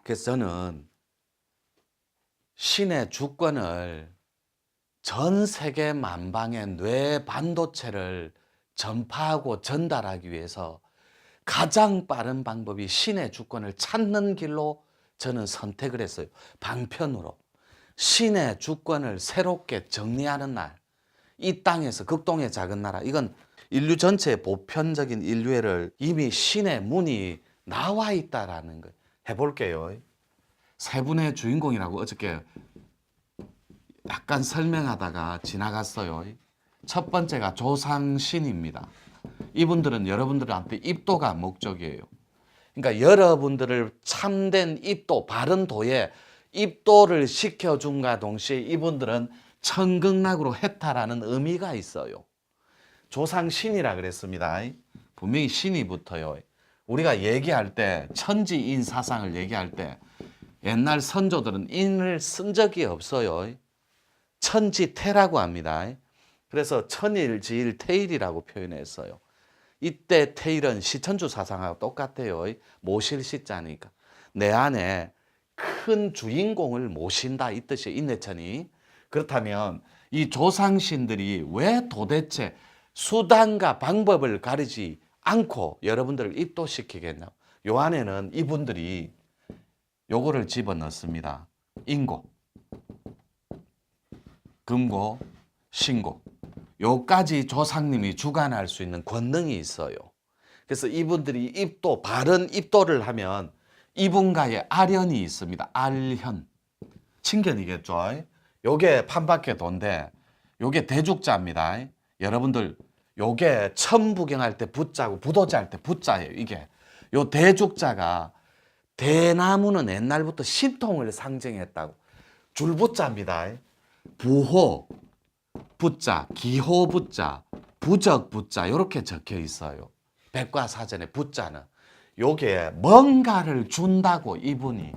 그래서 저는 신의 주권을 전 세계 만방의 뇌 반도체를 전파하고 전달하기 위해서 가장 빠른 방법이 신의 주권을 찾는 길로 저는 선택을 했어요. 방편으로. 신의 주권을 새롭게 정리하는 날, 이 땅에서 극동의 작은 나라, 이건 인류 전체의 보편적인 인류애를 이미 신의 문이 나와 있다라는 거예요. 해볼게요. 세 분의 주인공이라고 어저께 약간 설명하다가 지나갔어요. 첫 번째가 조상신입니다. 이분들은 여러분들한테 입도가 목적이에요. 그러니까 여러분들을 참된 입도, 바른 도에 입도를 시켜줌과 동시에 이분들은 천극락으로 해탈하는 의미가 있어요. 조상신이라 그랬습니다. 분명히 신이 붙어요. 우리가 얘기할 때 천지인 사상을 얘기할 때 옛날 선조들은 인을 쓴 적이 없어요. 천지태라고 합니다. 그래서 천일지일태일이라고 표현했어요. 이때 태일은 시천주 사상하고 똑같아요. 모실 시자니까. 내 안에 큰 주인공을 모신다 이 뜻이에요. 인내천이. 그렇다면 이 조상신들이 왜 도대체 수단과 방법을 가리지 않고 여러분들을 입도시키겠냐. 요 안에는 이분들이 요거를 집어넣습니다. 인고, 금고, 신고. 요까지 조상님이 주관할 수 있는 권능이 있어요. 그래서 이분들이 입도, 바른 입도를 하면 이분과의 아련이 있습니다. 알현. 친견이겠죠. 요게 판밖의 도인데 요게 대죽자입니다. 여러분들 요게 천부경할 때 부자고 부도자 할 때 부자예요. 이게 요 대죽자가 대나무는 옛날부터 신통을 상징했다고. 줄부자입니다. 부호 부자, 기호 부자, 부적 부자 이렇게 적혀 있어요. 백과사전에 부자는 요게 뭔가를 준다고. 이분이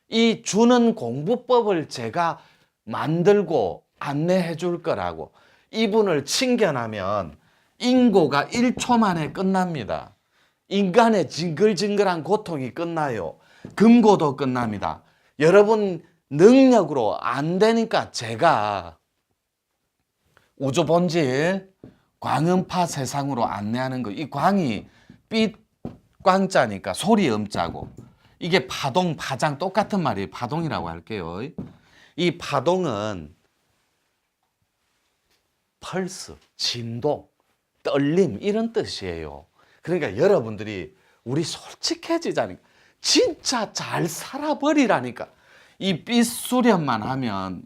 이 주는 공부법을 제가 만들고 안내해 줄 거라고. 이분을 칭견하면 인고가 1초 만에 끝납니다. 인간의 징글징글한 고통이 끝나요. 금고도 끝납니다. 여러분 능력으로 안 되니까 제가 우주 본질 광음파 세상으로 안내하는 거. 이 광이 빛 광자니까 소리 음자고, 이게 파동, 파장 똑같은 말이에요. 파동이라고 할게요. 이 파동은 펄스, 진동, 떨림 이런 뜻이에요. 그러니까 여러분들이 우리 솔직해지자니까, 진짜 잘 살아버리라니까. 이 빛 수련만 하면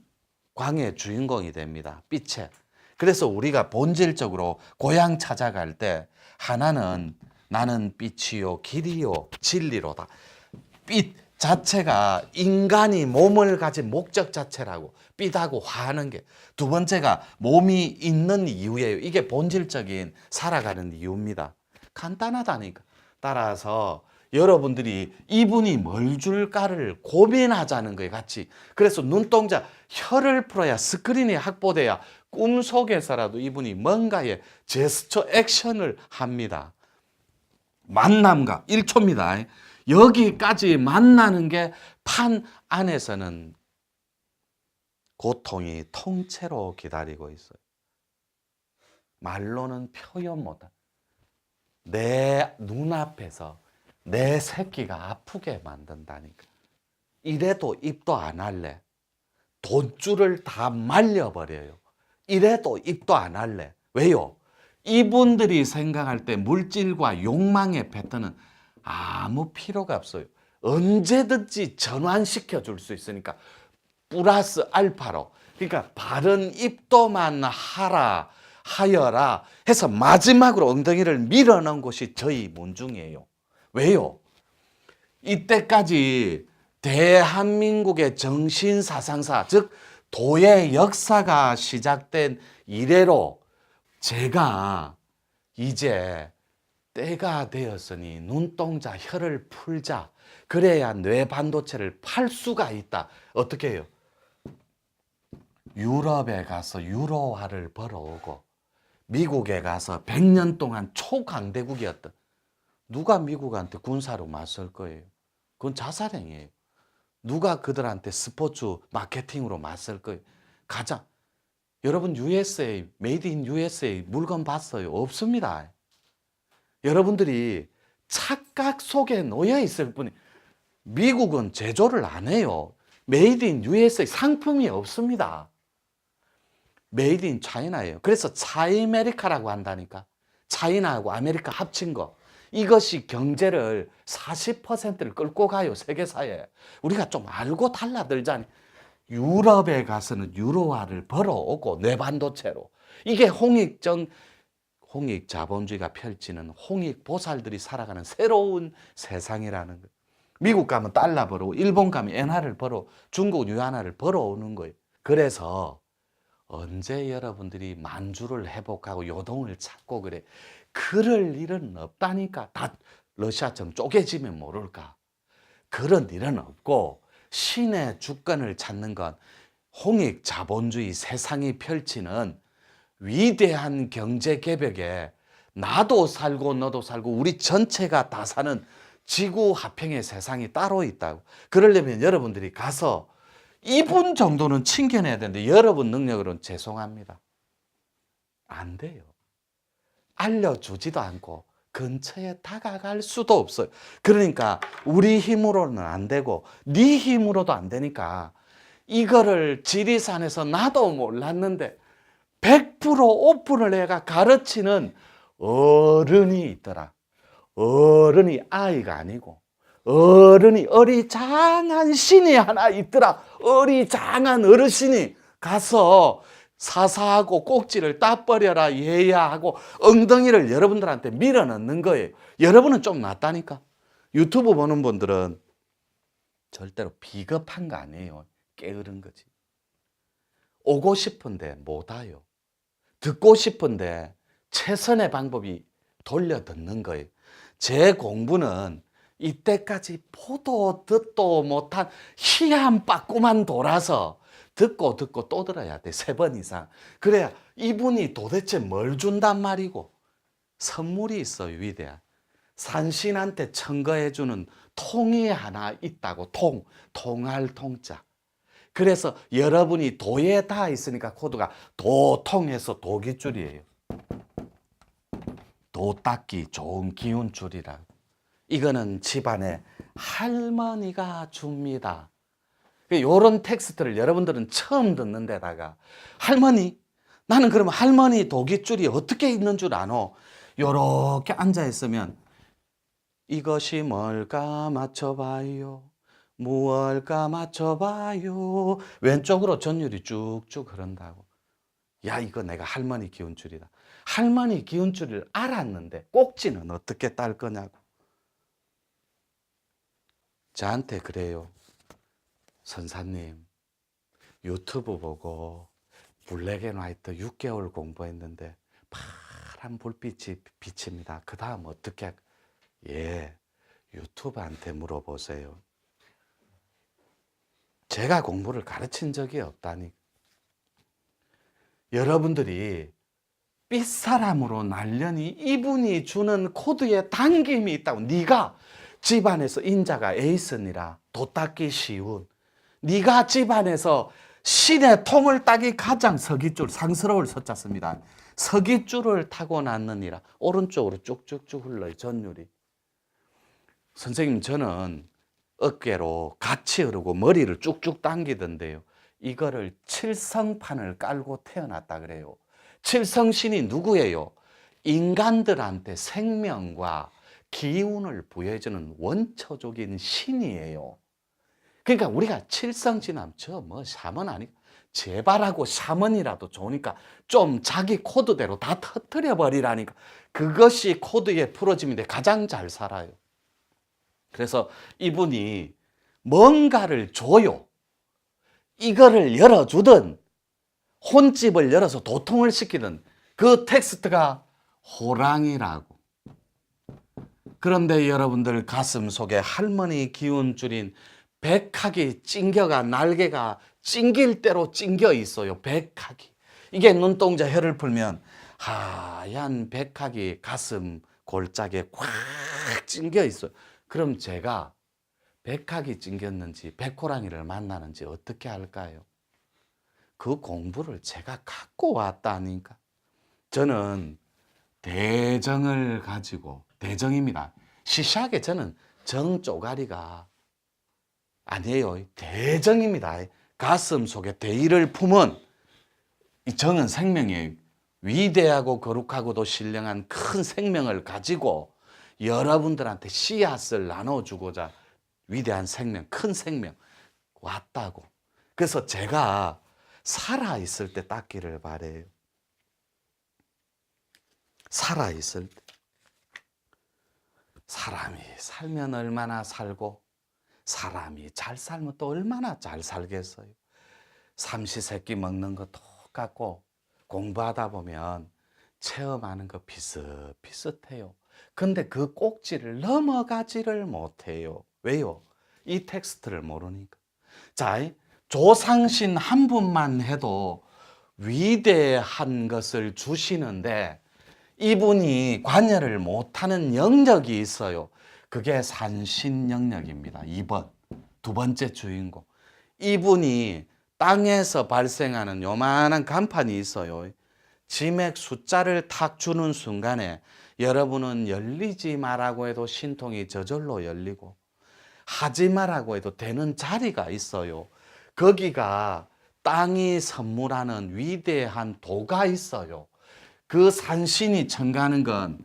광의 주인공이 됩니다. 빛에. 그래서 우리가 본질적으로 고향 찾아갈 때 하나는 나는 빛이요 길이요 진리로다. 빛 자체가 인간이 몸을 가진 목적 자체라고. 빛하고 화하는 게. 두 번째가 몸이 있는 이유예요. 이게 본질적인 살아가는 이유입니다. 간단하다니까. 따라서 여러분들이 이분이 뭘 줄까를 고민하자는 거예요, 같이. 그래서 눈동자, 혀를 풀어야 스크린이 확보돼야 꿈속에서라도 이분이 뭔가의 제스처 액션을 합니다. 만남과 1초입니다. 여기까지 만나는 게 판 안에서는 고통이 통째로 기다리고 있어요. 말로는 표현 못한. 내 눈앞에서 내 새끼가 아프게 만든다니까. 이래도 입도 안 할래. 돈줄을 다 말려버려요. 이래도 입도 안 할래. 왜요? 이분들이 생각할 때 물질과 욕망의 패턴은 아무 필요가 없어요. 언제든지 전환시켜 줄 수 있으니까 플러스 알파로. 그러니까 바른 입도만 하여라 해서 마지막으로 엉덩이를 밀어넣은 곳이 저희 문중이에요. 왜요? 이때까지 대한민국의 정신사상사, 즉 도의 역사가 시작된 이래로 제가 이제 때가 되었으니 눈동자 혀를 풀자. 그래야 뇌 반도체를 팔 수가 있다. 어떻게 해요? 유럽에 가서 유로화를 벌어오고 미국에 가서 100년 동안 초강대국이었던, 누가 미국한테 군사로 맞설 거예요? 그건 자살행위예요. 누가 그들한테 스포츠 마케팅으로 맞설 거예요? 가자. 여러분 USA, 메이드 인 USA 물건 봤어요? 없습니다. 여러분들이 착각 속에 놓여 있을 뿐이, 미국은 제조를 안 해요. 메이드 인 USA 상품이 없습니다. 메이드 인 차이나예요. 그래서 차이메리카라고 한다니까. 차이나하고 아메리카 합친 거. 이것이 경제를 40%를 끌고 가요. 세계사에. 우리가 좀 알고 달라들자니. 유럽에 가서는 유로화를 벌어오고 뇌반도체로. 이게 홍익 자본주의가 펼치는 홍익 보살들이 살아가는 새로운 세상이라는 거예요. 미국 가면 달러 벌어, 일본 가면 엔화를 벌어, 중국 유안화를 벌어오는 거예요. 그래서 언제 여러분들이 만주를 회복하고 요동을 찾고 그래. 그럴 일은 없다니까. 다 러시아처럼 쪼개지면 모를까. 그런 일은 없고, 신의 주권을 찾는 건 홍익 자본주의 세상이 펼치는 위대한 경제 개벽에 나도 살고 너도 살고 우리 전체가 다 사는 지구 화평의 세상이 따로 있다고. 그러려면 여러분들이 가서 이분 정도는 챙겨내야 되는데, 여러분 능력으로는 죄송합니다. 안 돼요. 알려주지도 않고 근처에 다가갈 수도 없어요. 그러니까 우리 힘으로는 안 되고 네 힘으로도 안 되니까, 이거를 지리산에서 나도 몰랐는데 100% 오픈을 해가 가르치는 어른이 있더라. 어른이 아이가 아니고 어른이, 어리장한 신이 하나 있더라. 어리장한 어르신이 가서 사사하고 꼭지를 따버려라 얘야 하고 엉덩이를 여러분들한테 밀어넣는 거예요. 여러분은 좀 낫다니까. 유튜브 보는 분들은 절대로 비겁한 거 아니에요. 게으른 거지. 오고 싶은데 못 와요. 듣고 싶은데 최선의 방법이 돌려 듣는 거예요. 제 공부는 이때까지 보도 듣도 못한 희한 빠꾸만 돌아서 듣고 또 들어야 돼. 3번 이상. 그래야 이분이 도대체 뭘 준단 말이고. 선물이 있어요. 위대한. 산신한테 청거해주는 통이 하나 있다고. 통할 통자. 그래서 여러분이 도에 다 있으니까 코드가 도통해서 도기줄이에요. 도 닦기 좋은 기운줄이라. 이거는 집안에 할머니가 줍니다. 이런 텍스트를 여러분들은 처음 듣는 데다가, 할머니, 나는 그러면 할머니 도기줄이 어떻게 있는 줄 아노? 요렇게 앉아 있으면 이것이 뭘까 맞춰봐요. 무엇일까 맞춰봐요. 왼쪽으로 전율이 쭉쭉 흐른다고. 야, 이거 내가 할머니 기운줄이다. 할머니 기운줄을 알았는데 꼭지는 어떻게 딸 거냐고. 저한테 그래요. 선사님, 유튜브 보고 블랙앤화이트 6개월 공부했는데 파란 불빛이 비칩니다. 그 다음 어떻게? 예, 유튜브한테 물어보세요. 제가 공부를 가르친 적이 없다니. 여러분들이 삐사람으로 날려니 이분이 주는 코드에 당김이 있다고. 네가 집안에서 인자가 에이스니라 도 닦기 쉬운, 네가 집안에서 신의 통을 따기 가장 서깃줄, 상스러울 서자습니다. 서깃줄을 타고났느니라. 오른쪽으로 쭉쭉쭉 흘러요. 전율이. 선생님, 저는 어깨로 같이 흐르고 머리를 쭉쭉 당기던데요. 이거를 칠성판을 깔고 태어났다 그래요. 칠성신이 누구예요? 인간들한테 생명과 기운을 부여해주는 원초적인 신이에요. 그러니까 우리가 칠성진함, 저 뭐 샤먼 아니고 제발하고 샤먼이라도 좋으니까 좀 자기 코드대로 다 터뜨려 버리라니까. 그것이 코드의 풀어짐인데 가장 잘 살아요. 그래서 이분이 뭔가를 줘요. 이거를 열어주든 혼집을 열어서 도통을 시키든 그 텍스트가 호랑이라고. 그런데 여러분들 가슴 속에 할머니 기운줄인 백학이 찡겨가, 날개가 찡길 대로 찡겨 있어요. 백학이. 이게 눈동자 혀를 풀면 하얀 백학이 가슴 골짜기에 꽉 찡겨 있어요. 그럼 제가 백학이 찡겼는지 백호랑이를 만나는지 어떻게 할까요? 그 공부를 제가 갖고 왔다니까. 저는 대정을 가지고, 대정입니다. 시시하게 저는 정 쪼가리가 아니에요. 대정입니다. 가슴 속에 대의를 품은, 이 정은 생명이에요. 위대하고 거룩하고도 신령한 큰 생명을 가지고 여러분들한테 씨앗을 나눠주고자 위대한 생명, 큰 생명 왔다고. 그래서 제가 살아있을 때 닦기를 바래요. 살아있을 때. 사람이 살면 얼마나 살고, 사람이 잘 살면 또 얼마나 잘 살겠어요. 삼시세끼 먹는 거 똑같고, 공부하다 보면 체험하는 거 비슷비슷해요. 근데 그 꼭지를 넘어가지를 못해요. 왜요? 이 텍스트를 모르니까. 자, 조상신 한 분만 해도 위대한 것을 주시는데 이분이 관여를 못하는 영역이 있어요. 그게 산신 영역입니다. 2번, 두 번째 주인공. 이분이 땅에서 발생하는 요만한 간판이 있어요. 지맥 숫자를 탁 주는 순간에 여러분은 열리지 마라고 해도 신통이 저절로 열리고, 하지 마라고 해도 되는 자리가 있어요. 거기가 땅이 선물하는 위대한 도가 있어요. 그 산신이 청가하는 건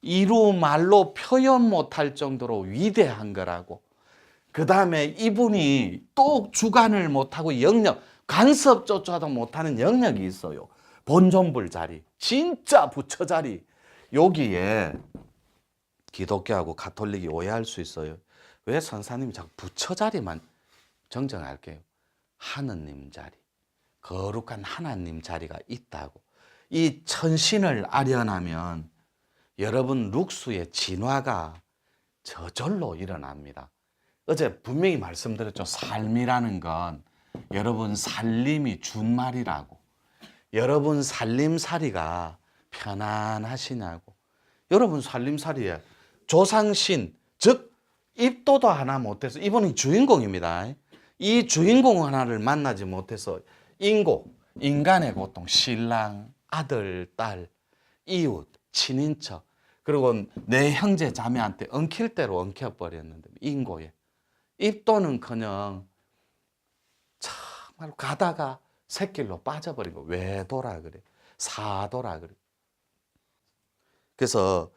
이루 말로 표현 못할 정도로 위대한 거라고. 그 다음에 이분이 또 주관을 못하고 영역, 간섭조차도 못하는 영역이 있어요. 본존불 자리, 진짜 부처 자리. 여기에 기독교하고 가톨릭이 오해할 수 있어요. 왜 선사님이 자꾸 부처 자리만 정정할게요. 하느님 자리, 거룩한 하나님 자리가 있다고. 이 천신을 아련하면 여러분 룩수의 진화가 저절로 일어납니다. 어제 분명히 말씀드렸죠. 삶이라는 건 여러분 살림이 준말이라고. 여러분 살림살이가 편안하시냐고. 여러분 살림살이에 조상신, 즉 입도도 하나 못해서, 이분이 주인공입니다. 이 주인공 하나를 만나지 못해서 인고, 인간의 고통, 신랑, 아들, 딸, 이웃, 친인척, 그리고 내 형제 자매한테 엉킬 대로 엉켜버렸는데, 인고에. 입도는커녕 정말 가다가 새길로 빠져버린 거. 외도라 그래, 사도라 그래. 그래서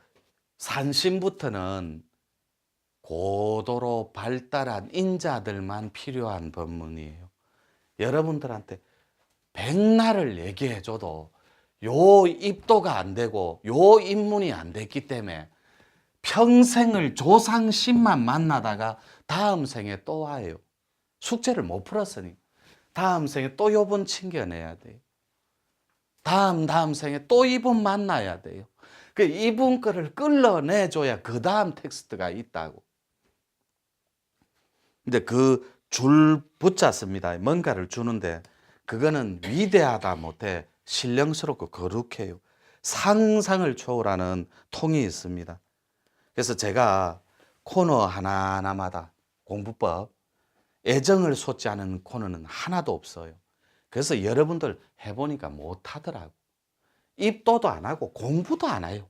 산신부터는 고도로 발달한 인자들만 필요한 법문이에요. 여러분들한테 백날을 얘기해줘도 요 입도가 안 되고 요 입문이 안 됐기 때문에 평생을 조상신만 만나다가 다음 생에 또 와요. 숙제를 못 풀었으니 다음 생에 또 요번 챙겨내야 돼요. 다음 생에 또 이분 만나야 돼요. 그 이분 거를 끌어내줘야 그 다음 텍스트가 있다고. 근데 그 줄 붙잡습니다. 뭔가를 주는데 그거는 위대하다 못해 신령스럽고 거룩해요. 상상을 초월하는 통이 있습니다. 그래서 제가 코너 하나하나마다 공부법, 애정을 솟지 않은 코너는 하나도 없어요. 그래서 여러분들 해보니까 못하더라고. 입도도 안 하고 공부도 안 해요.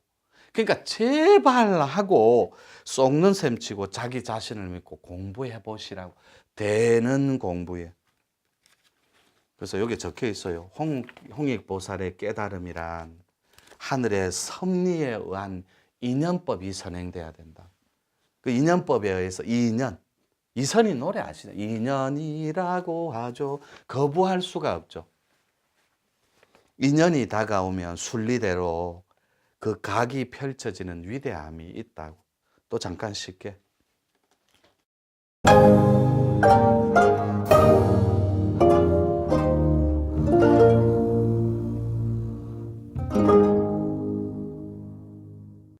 그러니까 제발 하고 썩는 셈 치고 자기 자신을 믿고 공부해 보시라고. 되는 공부에. 그래서 여기 적혀 있어요. 홍익보살의 깨달음이란 하늘의 섭리에 의한 인연법이 선행돼야 된다. 그 인연법에 의해서 이선희 노래 아시죠? 인연이라고 하죠. 거부할 수가 없죠. 인연이 다가오면 순리대로 그 각이 펼쳐지는 위대함이 있다고. 또 잠깐 쉽게.